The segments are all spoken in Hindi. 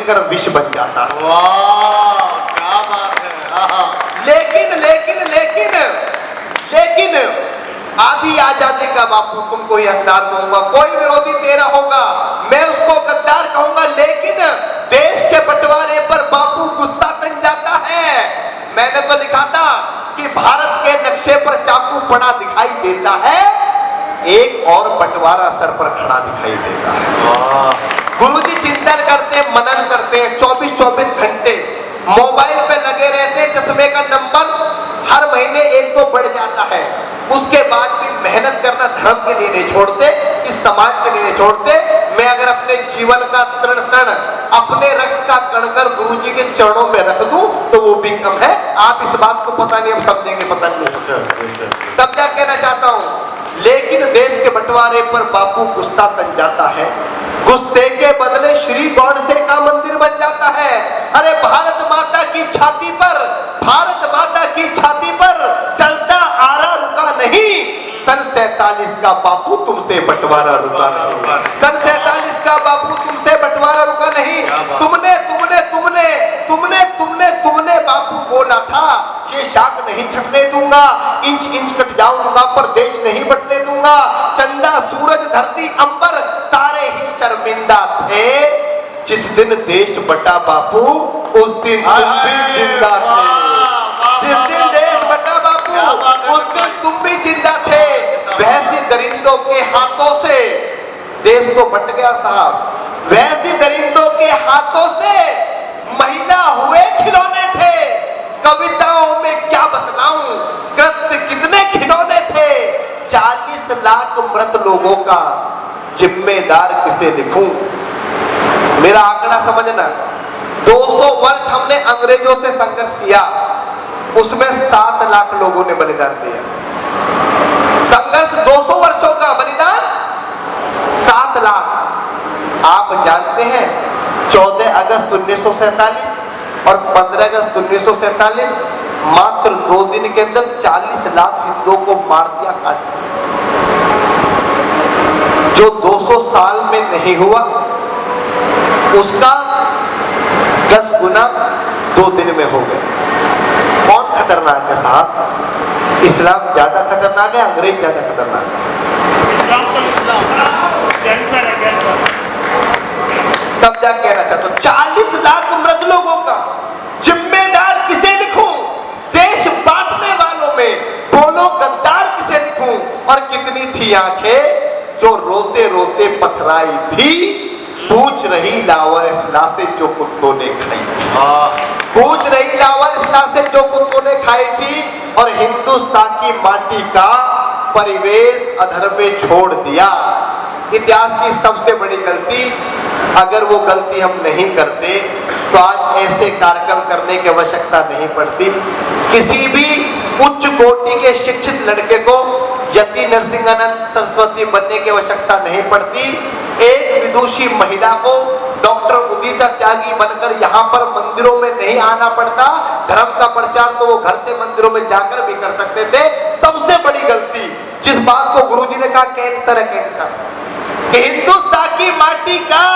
मिलकर विष बन जाता। वाह क्या बात है। लेकिन लेकिन लेकिन लेकिन आधी आजादी का बापू तुमको ही हकदार दूंगा, कोई विरोधी तेरा होगा मैं उसको गद्दार कहूंगा, लेकिन देश के बंटवारे पर बापू गुस्सा तन जाता है। मैंने तो लिखा था कि भारत के नक्शे पर चाकू पड़ा दिखाई देता है, एक और बंटवारा सर पर खड़ा दिखाई देता है। गुरुजी चिंतन करते, मनन करते हैं, 24-24 घंटे मोबाइल पे लगे रहते हैं, चश्मे का नंबर हर महीने 1-2 बढ़ जाता है, उसके बाद भी मेहनत करना धर्म के लिए नहीं छोड़ते, इस समाज के लिए नहीं छोड़ते। मैं अगर अपने जीवन का तृण तृण अपने रक्त का कणकर गुरुजी के चरणों में रख दूं तो वो भी कम है। आप इस बात को पता नहीं, हम समझेंगे पता नहीं। तब क्या कहना चाहता हूं, लेकिन देश के बंटवारे पर बापू गुस्सा तन जाता है, गुस्से के बदले श्री गौडसे का मंदिर बन जाता है। अरे भारत माता की छाती पर, भारत माता की छाती पर चलता आरा रुका नहीं, सन 47 का बापू तुमसे बंटवारा रुका नहीं, सन 47 का बापू तुमसे बंटवारा रुका नहीं। तुमने तुमने तुमने तुमने तुमने तुमने बापू बोला था ये शाख नहीं छटने दूंगा, इंच इंच कट जाऊंगा पर देश नहीं बटने दूंगा। चंदा सूरज धरती अंबर सारे ही शर्मिंदा थे, जिस दिन देश बटा बापू उस दिन तुम भी जिंदा थे, जिस दिन देश बटा बापू उस दिन तुम भी जिंदा थे। वैसी दरिंदों के हाथों से देश को बट गया साहब, वैसी दरिंदों के हाथों से महिला हुए खिलौने थे। कविताओं में क्या बतलाऊं कृत्य कितने खिलौने थे। 40 लाख मृत लोगों का जिम्मेदार किसे लिखूं। मेरा आंकड़ा समझना, 200 वर्ष हमने अंग्रेजों से संघर्ष किया, उसमें 7 लाख लोगों ने बलिदान दिया। संघर्ष 200 वर्षों का, बलिदान 7 लाख। आप जानते हैं 14 अगस्त 1947 और 15 अगस्त 1947 मात्र 2 दिन के अंदर 40 लाख हिंदुओं को मार दिया, काट दिया। जो 200 साल में नहीं हुआ उसका 10 गुना 2 दिन में हो गया। कौन खतरनाक है साहब, इस्लाम ज्यादा खतरनाक है, अंग्रेज ज्यादा खतरनाक है? तब क्या कहना चाहता हूं, 40 लाख मृत लोगों का जिम्मेदार किसे लिखूं। देश बांटने वालों में बोलो गद्दार किसे लिखूं। और कितनी थी आंखें जो रोते रोते पथराई थी, पूछ रही लावर इस लाशें जो कुत्तों ने खाई थी, पूछ रही लावर इस लाशें जो कुत्तों ने खाई थी। और हिंदुस्तान की माटी का परिवेश अधर में छोड़ दिया। इतिहास की सबसे बड़ी गलती, अगर वो गलती हम नहीं करते तो आज ऐसे कार्यक्रम करने की आवश्यकता नहीं पड़ती। किसी भी उच्च कोटि के शिक्षित लड़के को यति नरसिंहानंद सरस्वती बनने की आवश्यकता नहीं पड़ती। एक विदुषी महिला को डॉक्टर उदिता त्यागी बनकर यहाँ पर मंदिरों में नहीं आना पड़ता। धर्म का प्रचार तो वो घर से मंदिरों में जाकर भी कर सकते थे। सबसे बड़ी गलती जिस बात को गुरुजी ने कहा कैंसर है, कैंसर, कि हिंदुस्तान की माटी का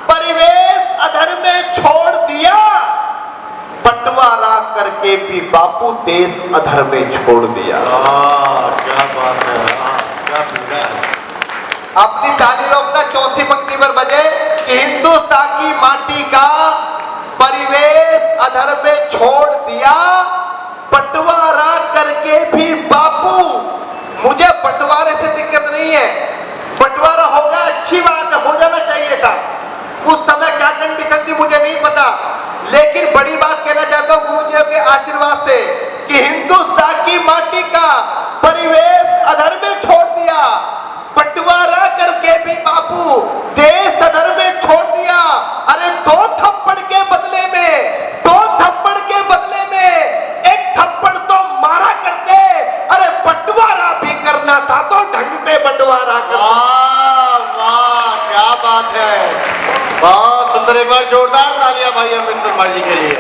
परिवेश अधर में छोड़ दिया, बंटवारा करके भी बापू देश अधर में छोड़ दिया। क्या बात है, क्या पीड़ा है। अपनी ताली रोकना, चौथी पंक्ति पर बजे कि हिंदुस्तान की माटी का परिवेश अधर में छोड़ दिया, बंटवारा करके भी बापू। मुझे बंटवारे से दिक्कत नहीं है, बंटवारा होगा अच्छी बात है, हो जाना चाहिए था। उस समय क्या कंडीशन थी मुझे नहीं पता, लेकिन बड़ी बात कहना चाहता हूं गुरुजी के आशीर्वाद से कि हिंदुस्तान की माटी का परिवेश अधर में छोड़ दिया, बंटवारा करके भी बापू देश अधर में छोड़ दिया। अरे 2 थप्पड़ के बदले में, 2 थप्पड़ के बदले में 1 थप्पड़ तो मारा करते। अरे बंटवारा भी करना था तो ढंग से बंटवारा करना। वाह क्या बात है, बहुत सुंदर। एक बार जोरदार तालियां भाई अमित शर्मा जी के लिए।